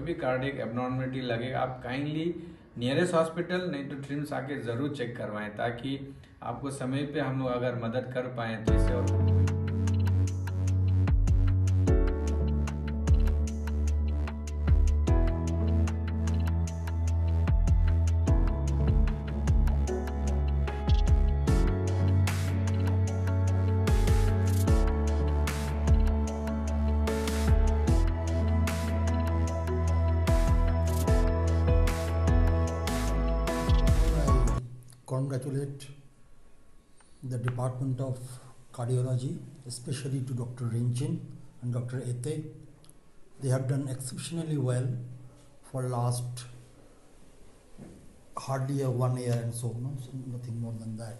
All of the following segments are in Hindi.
भी कार्डियक एबनॉर्मलिटी लगेगा, आप काइंडली नियरेस्ट हॉस्पिटल नहीं तो ट्रिम्स आके ज़रूर चेक करवाएं, ताकि आपको समय पे हम लोग अगर मदद कर पाएँ तो इससे और congratulate the Department of Cardiology, especially to Dr. Rinchin and Dr. Ete. They have done exceptionally well for last hardly a 1 year and so, no, so nothing more than that.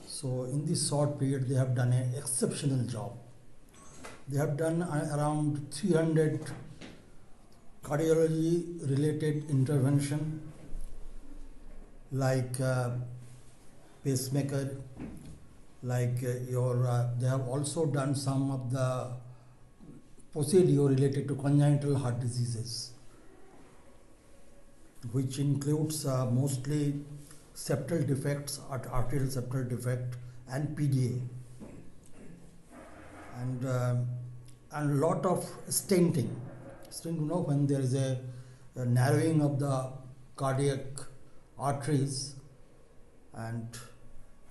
So in this short period, they have done an exceptional job. They have done around 300 cardiology related intervention, like pacemaker, like they have also done some of the procedure related to congenital heart diseases, which includes mostly septal defects, arterial septal defect, and PDA, and a lot of stenting. You know, when there is a narrowing of the cardiac arteries, and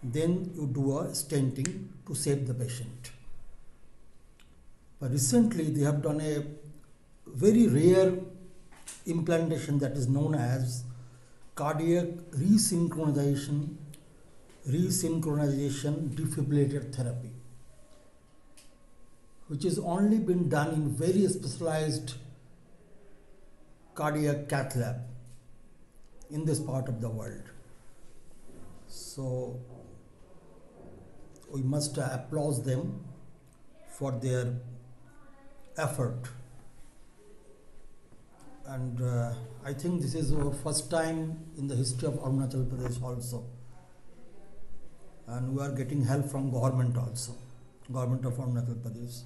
then you do a stenting to save the patient. But recently they have done a very rare implantation that is known as cardiac resynchronization defibrillator therapy, which has only been done in very specialized cardiac cath lab in this part of the world. So we must applaud them for their effort, and I think this is our first time in the history of Arunachal Pradesh also, and we are getting help from government also, government of Arunachal Pradesh,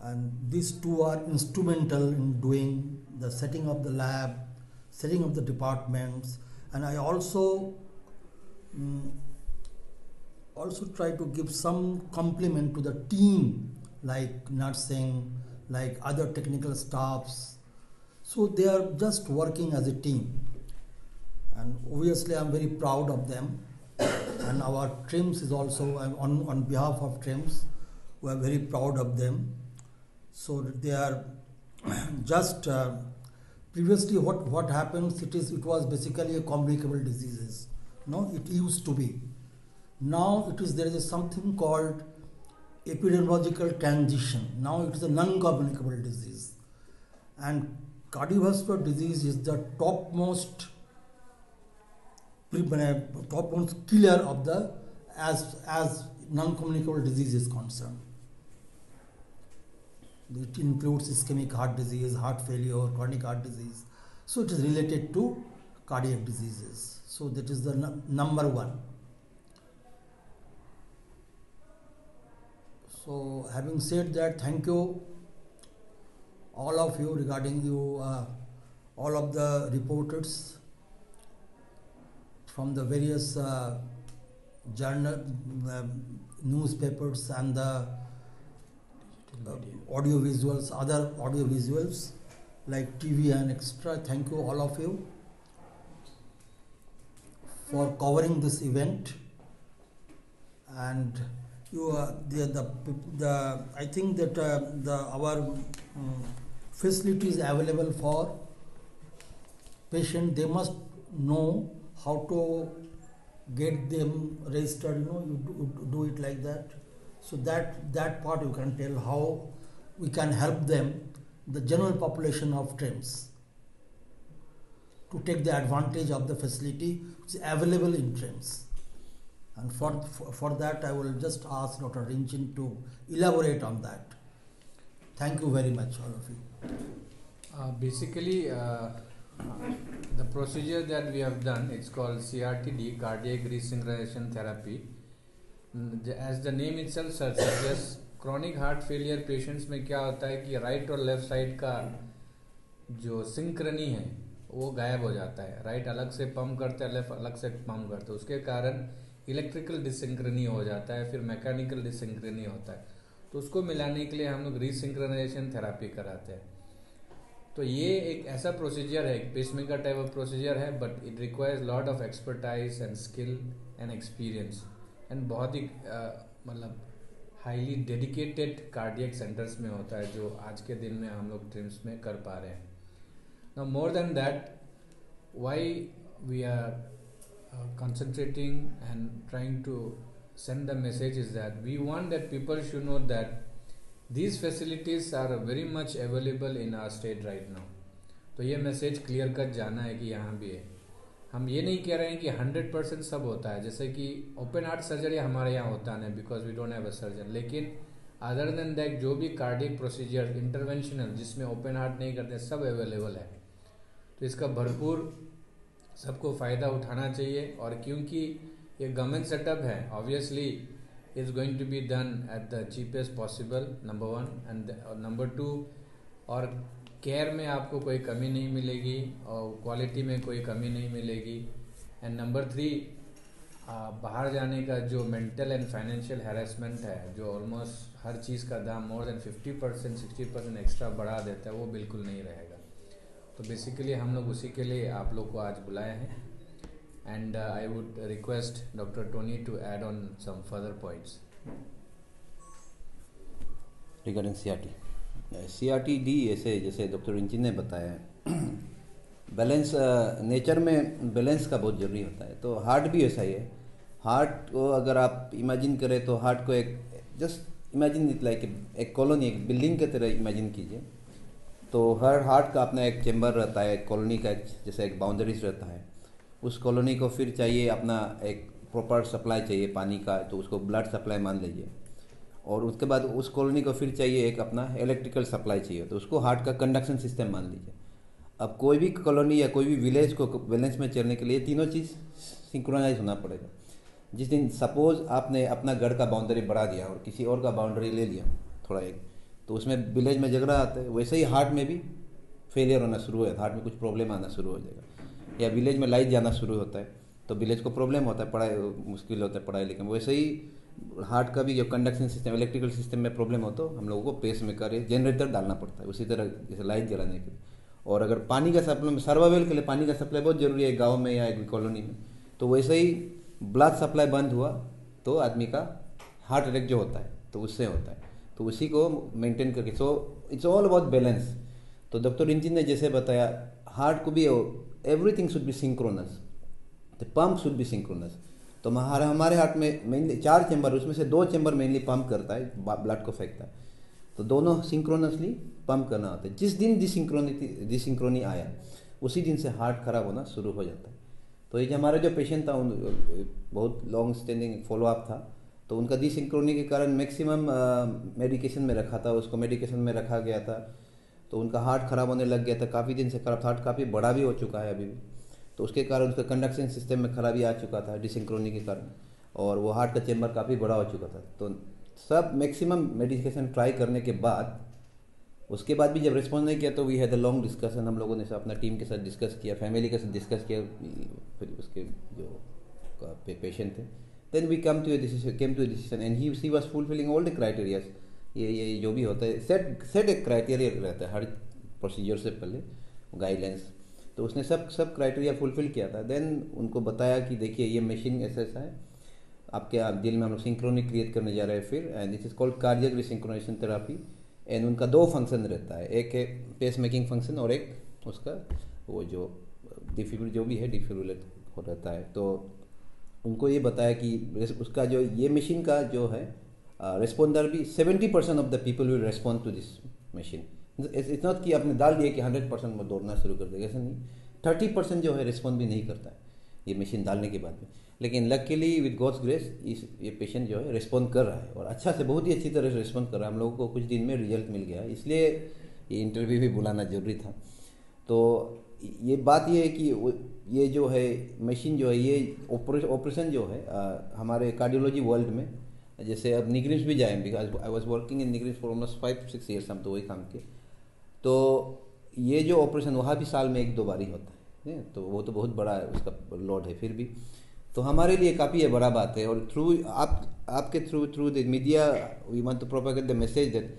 and these two are instrumental in doing the setting of the lab, setting of the departments. And I also try to give some compliment to the team, like nursing, like other technical staffs. So they are just working as a team, and obviously I am very proud of them. And our TRIMS is also, on behalf of TRIMS, we are very proud of them. So they are just previously what happens, it was basically a communicable diseases. No, it used to be. Now there is something called epidemiological transition. Now it is a non-communicable disease, and cardiovascular disease is the topmost killer of the as non-communicable disease is concerned. It includes ischemic heart disease, heart failure, chronic heart disease. So it is related to cardiac diseases. So that is the number one. So having said that, thank you all of you, regarding you, all of the reporters from the various journal, newspapers, and the audio visuals, other audio visuals like TV and extra. Thank you all of you for covering this event, and you I think that our facility is available for patient. They must know how to get them registered. You do it like that. So that part you can tell how we can help them, the general population of TRIMS, to take the advantage of the facility which is available in TRIMS. And for that I will just ask Dr. Rinchin to elaborate on that. Thank you very much, all of you. Basically, the procedure that we have done, it's called CRTD, cardiac resynchronization therapy. As the name itself suggests, chronic heart failure patients में क्या होता है कि राइट और लेफ्ट साइड का जो सिंक्रनी है वो गायब हो जाता है, राइट। अलग से पंप करते हैं, अलग से पंप करते हैं, उसके कारण इलेक्ट्रिकल डिसिंक्रनी हो जाता है, फिर मैकेनिकल डिसिंक्रनी होता है। तो उसको मिलाने के लिए हम लोग रीसिंक्रोनाइजेशन थेरापी कराते हैं। तो ये एक ऐसा प्रोसीजर है, एक पेसमेकर टाइप ऑफ प्रोसीजर है, but it requires lot of expertise and skill and experience, and बहुत ही मतलब हाईली डेडिकेटेड कार्डियक सेंटर्स में होता है, जो आज के दिन में हम लोग ट्रिम्स में कर पा रहे हैं। Now more than that, why we are concentrating and trying to send the message is that we want that people should know that these facilities are very much available in our state right now. तो ये मैसेज क्लियर कट जाना है कि यहाँ भी है। हम ये नहीं कह रहे हैं कि 100% सब होता है, जैसे कि ओपन हार्ट सर्जरी हमारे यहाँ होता नहीं, because we don't have a surgeon, लेकिन अदर देन दैट जो भी कार्डियक प्रोसीजर इंटरवेंशनल जिसमें ओपन हार्ट नहीं करते, सब अवेलेबल है। तो इसका भरपूर सबको फ़ायदा उठाना चाहिए, और क्योंकि ये गवर्नमेंट सेटअप है, obviously is going to be done at the cheapest possible, number 1, and number 2, और केयर में आपको कोई कमी नहीं मिलेगी और क्वालिटी में कोई कमी नहीं मिलेगी, एंड नंबर 3, बाहर जाने का जो मेंटल एंड फाइनेंशियल हैरेसमेंट है, जो ऑलमोस्ट हर चीज़ का दाम मोर देन 50% 60% एक्स्ट्रा बढ़ा देता है, वो बिल्कुल नहीं रहेगा। तो बेसिकली हम लोग उसी के लिए आप लोग को आज बुलाए हैं, and I would request doctor Tony to add on some further points regarding CRT-D। ऐसे जैसे डॉक्टर रिंची ने बताया, बैलेंस नेचर में बैलेंस का बहुत ज़रूरी होता है। तो हार्ट भी ऐसा ही है। हार्ट को अगर आप इमेजिन करें तो हार्ट को एक जस्ट इमेजिन इट लाइक एक कॉलोनी, एक बिल्डिंग की तरह इमेजिन कीजिए। तो हर हार्ट का अपना एक चेम्बर रहता है, एक कॉलोनी का एक जैसे एक बाउंड्रीज रहता है। उस कॉलोनी को फिर चाहिए अपना एक प्रॉपर सप्लाई चाहिए पानी का, तो उसको ब्लड सप्लाई मान लीजिए, और उसके बाद उस कॉलोनी को फिर चाहिए एक अपना इलेक्ट्रिकल सप्लाई चाहिए, तो उसको हार्ट का कंडक्शन सिस्टम मान लीजिए। अब कोई भी कॉलोनी या कोई भी विलेज को बैलेंस में चलने के लिए तीनों चीज़ सिंक्रोनाइज होना पड़ेगा। जिस दिन सपोज आपने अपना घर का बाउंड्री बढ़ा दिया और किसी और का बाउंड्री ले लिया थोड़ा एक, तो उसमें विलेज में झगड़ा आता है। वैसे ही हार्ट में भी फेलियर होना शुरू हो जाता है, हार्ट में कुछ प्रॉब्लम आना शुरू हो जाएगा। या विलेज में लाइट जाना शुरू होता है तो विलेज को प्रॉब्लम होता है, पढ़ाई मुश्किल होता है पढ़ाई लिखने में। वैसे ही हार्ट का भी जो कंडक्शन सिस्टम, इलेक्ट्रिकल सिस्टम में प्रॉब्लम हो तो हम लोगों को पेस मेकर जनरेटर डालना पड़ता है, उसी तरह जैसे लाइट जलाने के लिए। और अगर पानी का सप्लाई, सर्वाइवल के लिए पानी का सप्लाई बहुत जरूरी है गाँव में या एक कॉलोनी में, तो वैसे ही ब्लड सप्लाई बंद हुआ तो आदमी का हार्ट अटैक जो होता है तो उससे होता है। तो उसी को मेंटेन करके, so it's all about balance. तो डॉक्टर रिंची ने जैसे बताया, हार्ट को भी everything should be synchronous, the pump should be synchronous. तो हमारे हार्ट में मेनली 4 चैम्बर, उसमें से 2 चैम्बर मेनली पंप करता है, ब्लड को फेंकता है, तो दोनों सिंक्रोनसली पंप करना होता है। जिस दिन डिसिंक्रोनी आया उसी दिन से हार्ट खराब होना शुरू हो जाता है। तो ये जो हमारा जो पेशेंट था, बहुत लॉन्ग स्टैंडिंग फॉलोअप था, तो उनका डिसिंक्रोनी के कारण मैक्सिमम मेडिकेशन में रखा था, उसको मेडिकेशन में रखा गया था, तो उनका हार्ट ख़राब होने लग गया था, काफ़ी दिन से खराब, हार्ट काफ़ी बड़ा भी हो चुका है अभी भी। तो उसके कारण उसका कंडक्शन सिस्टम में खराबी आ चुका था डिसिंक्रोनी के कारण, और वो हार्ट का चेम्बर काफ़ी बड़ा हो चुका था। तो सब मैक्सिमम मेडिकेशन ट्राई करने के बाद, उसके बाद भी जब रिस्पॉन्स नहीं किया तो we had a long discussion, हम लोगों ने अपना टीम के साथ डिस्कस किया, फैमिली के साथ डिस्कस किया, फिर उसके जो पेशेंट थे, then we came to a decision and he was fulfilling all the criterias. ये जो भी होता है सेट एक क्राइटेरिया रहता है हर प्रोसीजर से पहले, गाइडलाइंस, तो उसने सब क्राइटेरिया फुलफिल किया था। देन उनको बताया कि देखिए ये मशीन ऐसा है, आपके दिल में हम लोग सिंक्रोनी क्रिएट करने जा रहे हैं फिर, and this is called cardiac resynchronisation therapy. And उनका 2 फंक्शन रहता है, एक है पेस मेकिंग फंक्शन और एक उसका वो जो जो भी है डिफिब्रिलेट हो रहता है। तो उनको ये बताया कि उसका जो ये मशीन का जो है रिस्पॉन्डर भी 70% of the people will respond to this machine. It's not कि आपने डाल दिया कि 100% में दौड़ना शुरू कर देगा, ऐसा नहीं। 30% जो है रिस्पॉन्ड भी नहीं करता है ये मशीन डालने के बाद में, लेकिन लकीली विद गॉड्स ग्रेस ये पेशेंट जो है रिस्पॉन्ड कर रहा है, और अच्छा से बहुत ही अच्छी तरह से रिस्पॉन्ड कर रहा है। हम लोगों को कुछ दिन में रिजल्ट मिल गया, इसलिए ये इंटरव्यू भी बुलाना जरूरी था। तो ये बात ये है कि ये जो है मशीन जो है, ये ऑपरेशन जो है हमारे कार्डियोलॉजी वर्ल्ड में, जैसे अब निग्रिम्स भी जाएँ, because I was working in निग्रिम्स फॉर ऑलमोस्ट 5 to 6 years, हम तो वही काम किए। तो ये जो ऑपरेशन वहाँ भी साल में 1-2 बार ही होता है, तो वो तो बहुत बड़ा है, उसका लोड है। फिर भी तो हमारे लिए काफ़ी ये बड़ा बात है। और थ्रू आपके through the media we want to propagate the message that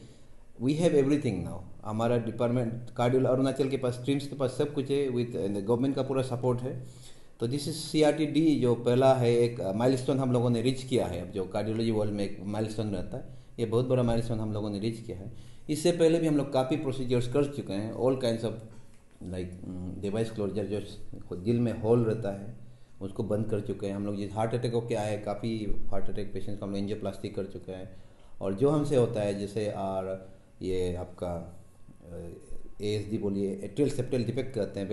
we have everything now. हमारा डिपार्टमेंट कार्डियो अरुणाचल के पास, स्ट्रीम्स के पास सब कुछ है, विद गवर्नमेंट का पूरा सपोर्ट है। तो दिस इज CRT-D जो पहला है, एक माइलस्टोन हम लोगों ने रीच किया है। अब जो कार्डियोलॉजी वर्ल्ड में एक माइलस्टोन रहता है, ये बहुत बड़ा माइलस्टोन हम लोगों ने रीच किया है। इससे पहले भी हम लोग काफ़ी प्रोसीजर्स कर चुके हैं, all kinds of like device closure, जो दिल में होल रहता है उसको बंद कर चुके हैं हम लोग। जिस हार्ट अटैक होकर आए, काफ़ी हार्ट अटैक पेशेंट्स को हम लोग एंजियोप्लास्टी कर चुके हैं। और जो हमसे होता है जैसे ये आपका ASD बोलिए, एट्रियल सेप्टल डिफेक्ट कहते हैं,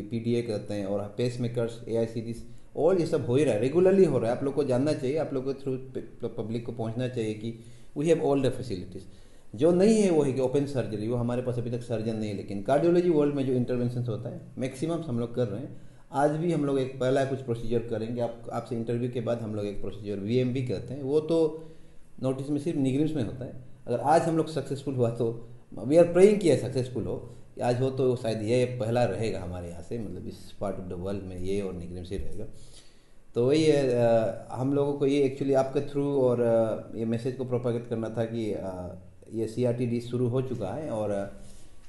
PDA कहते हैं, और पेस मेकर्स, AICDs, और ये सब हो ही रहा है, रेगुलरली हो रहा है। आप लोग को जानना चाहिए, आप लोग को थ्रू पब्लिक को पहुंचना चाहिए कि we have all the facilities. जो नहीं है वो है कि ओपन सर्जरी, वो हमारे पास अभी तक सर्जन नहीं है। लेकिन कार्डियोलॉजी वर्ल्ड में जो इंटरवेंशन होता है मैक्सिमम हम लोग कर रहे हैं। आज भी हम लोग एक पहला कुछ प्रोसीजर करेंगे, आपसे इंटरव्यू के बाद हम लोग एक प्रोसीजर VMB कहते हैं, वो तो नोटिस में सिर्फ निगरिम्स में होता है। अगर आज हम लोग सक्सेसफुल हुआ तो वी आर प्रेइंग कि सक्सेसफुल हो, आज हो तो शायद ये पहला रहेगा हमारे यहाँ से, मतलब इस पार्ट ऑफ द वर्ल्ड में ये और निगरिम्स ही रहेगा। तो वही है, हम लोगों को ये एक्चुअली आपके थ्रू और ये मैसेज को प्रोपागेट करना था कि ये CRT-D शुरू हो चुका है और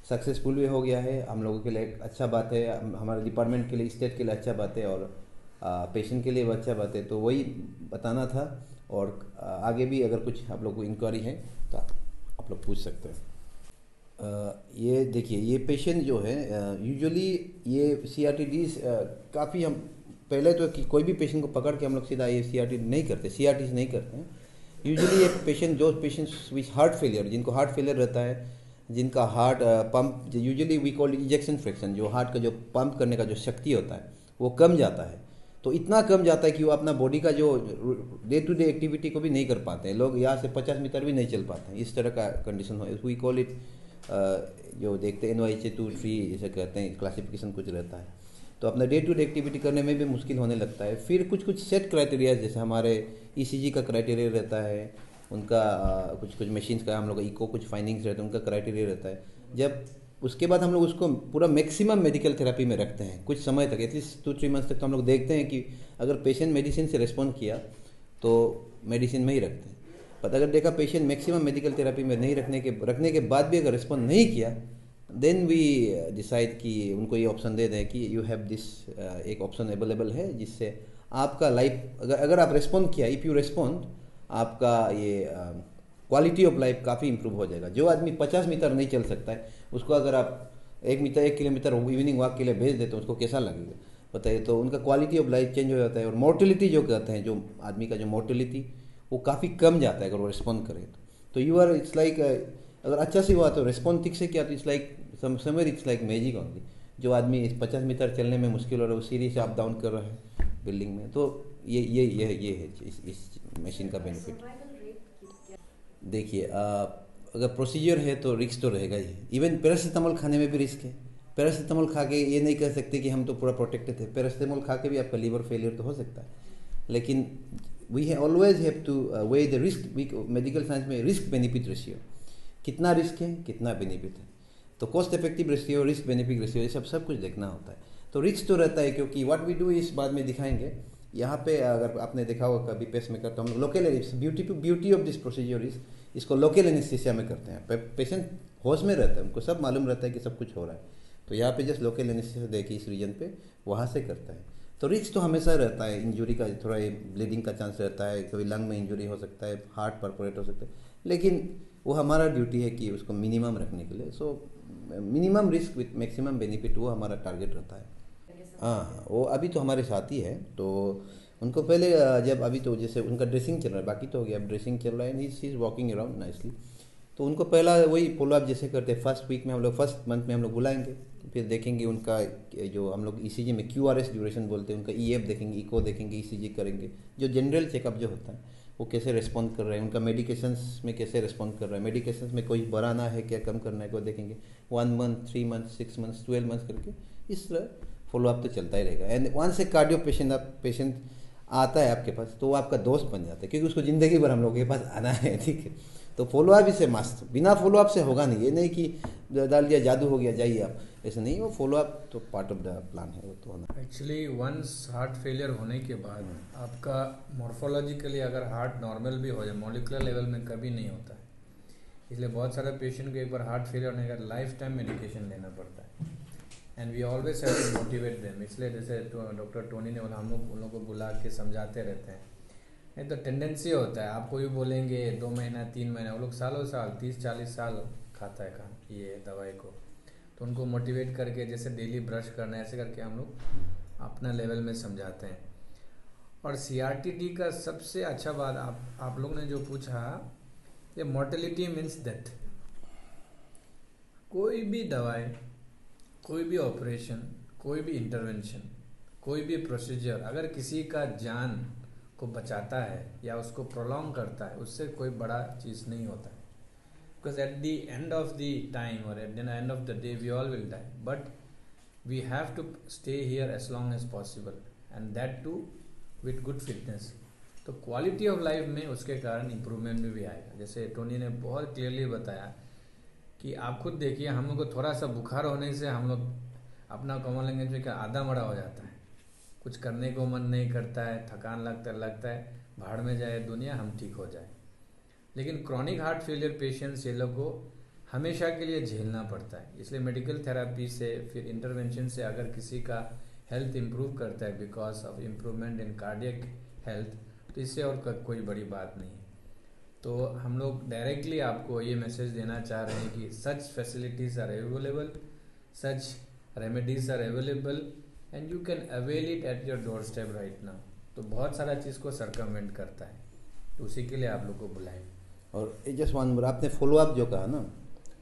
सक्सेसफुल भी हो गया है। हम लोगों के लिए एक अच्छा बात है, हमारे डिपार्टमेंट के लिए, स्टेट के लिए अच्छा बात है, और पेशेंट के लिए भी अच्छा बात है। तो वही बताना था। और आगे भी अगर कुछ आप लोग को इंक्वायरी है तो आप लोग पूछ सकते हैं। ये देखिए, ये पेशेंट जो है यूजुअली ये CRT-D काफ़ी, हम पहले तो कि कोई भी पेशेंट को पकड़ के हम लोग सीधा ये CRT नहीं करते, CRT नहीं करते हैं। यूजुअली एक पेशेंट, जो पेशेंट्स विथ हार्ट फेलियर, जिनको हार्ट फेलियर रहता है, जिनका heart pump, usually we call ejection fraction, जो हार्ट का जो पंप करने का जो शक्ति होता है वो कम जाता है। तो इतना कम जाता है कि वो अपना बॉडी का जो डे टू डे एक्टिविटी को भी नहीं कर पाते हैं। लोग यहाँ से 50 मीटर भी नहीं चल पाते हैं, इस तरह का कंडीशन हो। वी कॉल इट, जो देखते हैं NYHA 2-3 जैसे कहते हैं, क्लासिफिकेशन कुछ रहता है। तो अपना डे टू डे एक्टिविटी करने में भी मुश्किल होने लगता है। फिर कुछ सेट क्राइटेरिया, जैसे हमारे ECG का क्राइटेरिया रहता है, उनका कुछ मशीन्स का हम लोग इको कुछ फाइंडिंग्स रहते हैं, उनका क्राइटेरिया रहता है। जब उसके बाद हम लोग उसको पूरा मैक्सिमम मेडिकल थेरेपी में रखते हैं कुछ समय तक, एटलीस्ट 2-3 मंथ्स तक। तो हम लोग देखते हैं कि अगर पेशेंट मेडिसिन से रिस्पॉन्ड किया तो मेडिसिन में ही रखते हैं। पर अगर देखा पेशेंट मैक्सिमम मेडिकल थेरेपी में नहीं रखने के बाद भी अगर रिस्पॉन्ड नहीं किया, देन वी डिसाइड कि उनको ये ऑप्शन दे दें कि यू हैव दिस, एक ऑप्शन अवेलेबल है जिससे आपका लाइफ, अगर आप रिस्पॉन्ड किया, इफ़ यू रिस्पॉन्ड, आपका ये क्वालिटी ऑफ लाइफ काफ़ी इंप्रूव हो जाएगा। जो आदमी 50 मीटर नहीं चल सकता है, उसको अगर आप 1 किलोमीटर इवनिंग वॉक के लिए भेज देते हैं, उसको कैसा लगेगा बताइए। तो उनका क्वालिटी ऑफ लाइफ चेंज हो जाता है। और मोर्टेलिटी जो कहते हैं, जो आदमी का जो मोर्टेलिटी, वो काफ़ी कम जाता है अगर वो रिस्पॉन्ड करे तो यू आर, इट्स लाइक, अगर अच्छा से हुआ तो रिस्पॉन्ड ठीक से किया तो it's like somewhere, it's like magic only. जो आदमी 50 मीटर चलने में मुश्किल हो रहा है, वो सीढ़ी से अप डाउन कर रहा है बिल्डिंग में, तो ये है इस मशीन का बेनिफिट। देखिए, अगर प्रोसीजर है तो रिस्क तो रहेगा ही। इवन पैरासीटामोल खाने में भी रिस्क है। पैरासीटामोल खा के ये नहीं कह सकते कि हम तो पूरा प्रोटेक्टेड है। पैरासीटामोल खा के भी आपका लीवर फेलियर तो हो सकता है। लेकिन we always have to weigh the risk. Medical science में रिस्क बेनिफिट रेशियो, कितना रिस्क है कितना बेनिफिट है, तो cost effective ratio, risk benefit ratio, ये सब कुछ देखना होता है। तो रिस्क तो रहता है, क्योंकि व्हाट वी डू इस बाद में दिखाएंगे। यहाँ पे अगर आपने देखा होगा कभी पेस मेकर, तो हम local, beauty of this procedure is, इसको लोकल एनेस्थीसिया में करते हैं। पेशेंट होश में रहता है, उनको सब मालूम रहता है कि सब कुछ हो रहा है, तो यहाँ पे जस्ट लोकल एनेस्थीसिया देखिए इस रीजन पे, वहाँ से करता है। तो रिस्क तो हमेशा रहता है, इंजरी का थोड़ा ब्लीडिंग का चांस रहता है, कभी लंग में इंजरी हो सकता है, हार्ट परफोरेट हो सकता है, लेकिन वो हमारा ड्यूटी है कि उसको मिनिमम रखने के लिए। So minimum risk with maximum benefit, वो हमारा टारगेट रहता है। हाँ, वो अभी तो हमारे साथ ही है। तो उनको पहले जब अभी तो जैसे उनका ड्रेसिंग चल रहा है, बाकी तो हो गया, अब ड्रेसिंग चल रहा है, he is walking around nicely. तो उनको पहला वही फॉलो अप जैसे करते हैं, फर्स्ट वीक में हम लोग, फर्स्ट मंथ में हम लोग बुलाएंगे, फिर देखेंगे उनका जो हम लोग ECG में QRS ड्यूरेशन बोलते हैं, उनका EF देखेंगे, इको देखेंगे, ECG करेंगे, जो जनरल चेकअप जो होता है वो कैसे रिस्पॉन्ड कर रहे हैं, उनका मेडिकेशंस में कैसे रिस्पॉन्ड कर रहा है, मेडिकेशंस में कोई बढ़ाना है क्या, कम करना है क्या, देखेंगे। 1 मंथ, 3 मंथ, 6 मंथ, 12 मंथ करके इस तरह फॉलो अप तो चलता ही रहेगा। एंड वंस से कार्डियो पेशेंट आता है आपके पास, तो वो आपका दोस्त बन जाता है, क्योंकि उसको ज़िंदगी भर हम लोगों के पास आना है, ठीक है। तो फॉलो अप इसे मस्त, बिना फॉलो अप से होगा नहीं। ये नहीं कि डाल दिया जादू हो गया जाइए आप, ऐसे नहीं। वो फॉलो अप तो पार्ट ऑफ द प्लान है, वो तो होना। एक्चुअली वंस हार्ट फेलियर होने के बाद आपका मॉर्फोलॉजिकली अगर हार्ट नॉर्मल भी हो जाए, मॉलिकुलर लेवल में कभी नहीं होता है। इसलिए बहुत सारे पेशेंट को एक बार हार्ट फेलियर होने का लाइफ टाइम मेडिकेशन लेना पड़ता है, and we always have to motivate them. इसलिए जैसे डॉक्टर टोनी ने बोला, हम लोग उन लोगों को बुला के समझाते रहते हैं। नहीं तो टेंडेंसी होता है, आपको भी बोलेंगे 2 महीना 3 महीना, वो लोग सालों साल 30-40 साल खाता है ये दवाई को। तो उनको मोटिवेट करके जैसे डेली ब्रश करना है, ऐसे करके हम लोग अपना लेवल में समझाते हैं। और CRT-D का सबसे अच्छा बात आप लोग ने जो पूछा, ये मोर्टेलिटी मीन्स डेथ। कोई भी दवाई, कोई भी ऑपरेशन, कोई भी इंटरवेंशन, कोई भी प्रोसीजर अगर किसी का जान को बचाता है या उसको प्रोलॉन्ग करता है, उससे कोई बड़ा चीज़ नहीं होता है। Because at the end of the time और at the end of the day we all will die, but we have to stay here as long as possible, and that too with good fitness. तो क्वालिटी ऑफ लाइफ में उसके कारण इम्प्रूवमेंट भी आएगा। जैसे टोनी ने बहुत क्लियरली बताया कि आप खुद देखिए, हम लोग को थोड़ा सा बुखार होने से हम लोग अपना कॉमन लैंग्वेज में क्या आधा मड़ा हो जाता है, कुछ करने को मन नहीं करता है, थकान लगता है भाड़ में जाए दुनिया, हम ठीक हो जाए। लेकिन क्रॉनिक हार्ट फेलियर पेशेंट्स, ये लोग को हमेशा के लिए झेलना पड़ता है। इसलिए मेडिकल थेरेपी से, फिर इंटरवेंशन से अगर किसी का हेल्थ इम्प्रूव करता है because of improvement in cardiac health, तो इससे और कोई बड़ी बात नहीं है। तो हम लोग डायरेक्टली आपको ये मैसेज देना चाह रहे हैं कि such facilities are available, such remedies are available, and you can avail it at your door step right now. तो बहुत सारा चीज़ को सरकमवेंट करता है, तो उसी के लिए आप लोग को बुलाएं। और जस्ट वन मोर, आपने फॉलो अप जो कहा ना,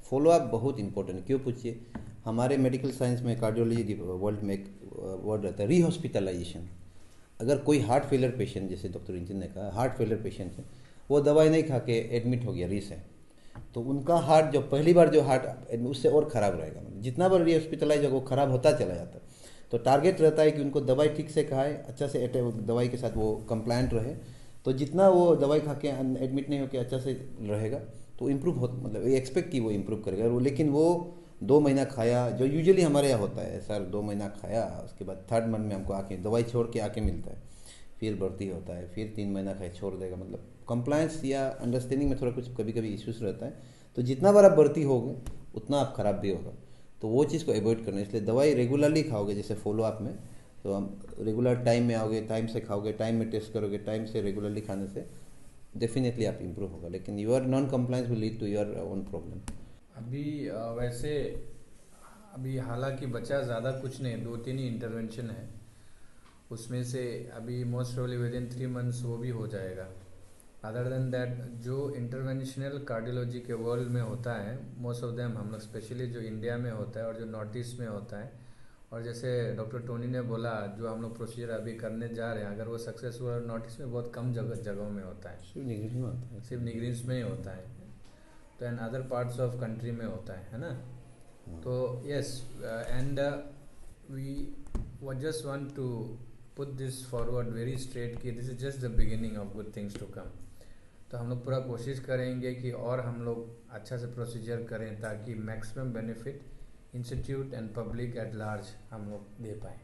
फॉलो अप बहुत इंपॉर्टेंट। क्यों पूछिए, हमारे मेडिकल साइंस में, कार्डियोलॉजी वर्ल्ड में एक वर्ड रहता है रीहॉस्पिटलाइजेशन। अगर कोई हार्ट फेलियर पेशेंट, जैसे डॉक्टर इंजन ने कहा, हार्ट फेलियर पेशेंट है, वो दवाई नहीं खा के एडमिट हो गया रीसेंट, तो उनका हार्ट जो पहली बार जो हार्ट उससे और ख़राब रहेगा। जितना बार रीहॉस्पिटलाइज होगा वो ख़राब होता चला जाता है। तो टारगेट रहता है कि उनको दवाई ठीक से खाए, अच्छा से दवाई के साथ वो कंप्लायंट रहे। तो जितना वो दवाई खा के एडमिट नहीं होकर अच्छा से रहेगा तो इम्प्रूव हो, मतलब एक्सपेक्ट की वो इम्प्रूव करेगा। वो लेकिन वो 2 महीना खाया, जो यूजुअली हमारे यहाँ होता है सर, 2 महीना खाया, उसके बाद 3rd मंथ में हमको आके दवाई छोड़ के आके मिलता है, फिर भर्ती होता है, फिर 3 महीना खाए छोड़ देगा। मतलब कंप्लायंस या अंडरस्टैंडिंग में थोड़ा कुछ कभी कभी इश्यूज रहता है। तो जितना बार आप भर्ती होगे उतना आप खराब भी होगा, तो वो चीज़ को अवॉइड करना है। इसलिए दवाई रेगुलरली खाओगे, जैसे फॉलो अप में, तो हम रेगुलर टाइम में आओगे, टाइम से खाओगे, टाइम में टेस्ट करोगे, टाइम से रेगुलरली खाने से डेफिनेटली आप इम्प्रूव होगा। लेकिन your non compliance will lead to your own problem. अभी वैसे अभी हालांकि बचा ज़्यादा कुछ नहीं, 2-3 ही इंटरवेंशन है, उसमें से अभी most probably with in 3 months वो भी हो जाएगा। अदर देन दैट, जो इंटरवेंशनल कार्डियोलॉजी के वर्ल्ड में होता है, मोस्ट ऑफ देम हम लोग स्पेशली जो इंडिया में होता है और जो नॉर्थ ईस्ट में होता है, और जैसे डॉक्टर टोनी ने बोला, जो हम लोग प्रोसीजर अभी करने जा रहे हैं, अगर वो सक्सेसफुल है, नॉर्थ ईस्ट में बहुत कम जगहों में होता है, सिर्फ निगरीज में ही होता है, तो and other parts of country में होता है ना। तो yes, and we just want to put this forward very straight कि this is just the beginning of good things to come. तो हम लोग पूरा कोशिश करेंगे कि और हम लोग अच्छा से प्रोसीजर करें ताकि maximum benefit institute and public at large हम लोग दे पाएँ।